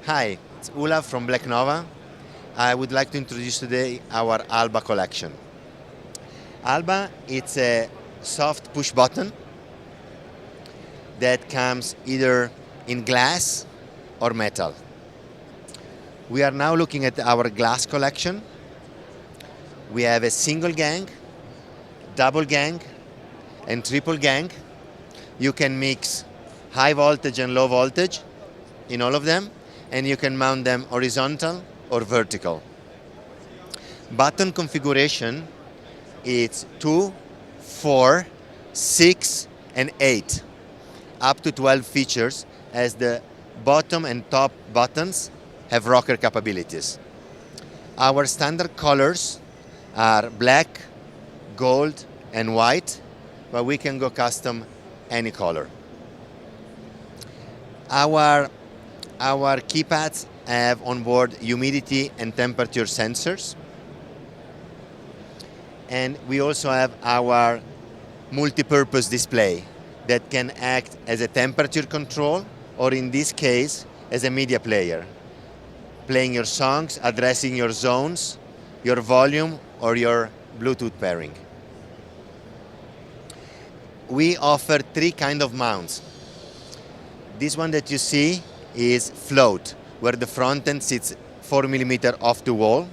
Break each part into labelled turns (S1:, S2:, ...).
S1: Hi, it's Ula from Black Nova. I would like to introduce today our ALBA collection. ALBA, it's a soft push button that comes either in glass or metal. We are now looking at our glass collection. We have a single gang, double gang, and triple gang. You can mix high voltage and low voltage in all of them, and you can mount them horizontal or vertical. Button configuration, it's 2, 4, 6, and 8, up to 12 features, as the bottom and top buttons have rocker capabilities. Our standard colors are black, gold, and white, but we can go custom any color. Our keypads have onboard humidity and temperature sensors. And we also have our multi-purpose display that can act as a temperature control, or in this case, as a media player, playing your songs, addressing your zones, your volume, or your Bluetooth pairing. We offer 3 kinds of mounts. This one that you see is float, where the front end sits 4 mm off the wall.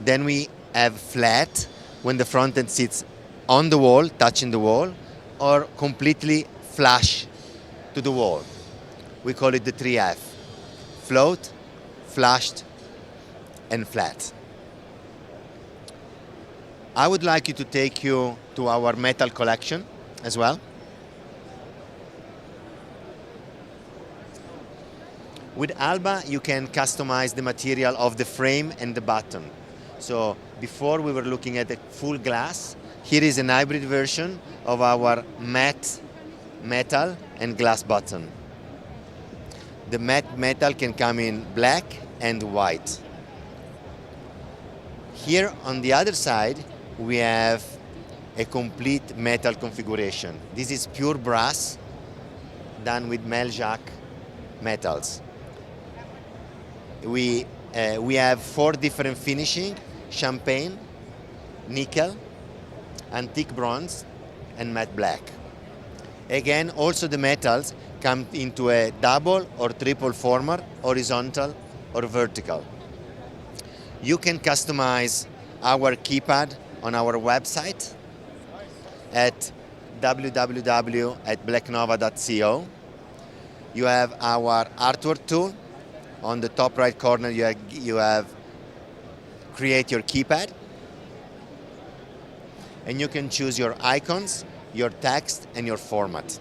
S1: Then we have flat, when the front end sits on the wall, touching the wall, or completely flush to the wall. We call it the 3F: float, flushed, and flat. I would like to take you to our metal collection as well. With ALBA, you can customize the material of the frame and the button. So before we were looking at the full glass. Here is an hybrid version of our matte metal and glass button. The matte metal can come in black and white. Here on the other side, we have a complete metal configuration. This is pure brass done with Meljack metals. We have 4 different finishing: champagne, nickel, antique bronze, and matte black. Again, also the metals come into a double or triple former, horizontal or vertical. You can customize our keypad on our website at www.blacknova.co. You have our artwork tool. On the top right corner, you have create your keypad. And you can choose your icons, your text, and your format.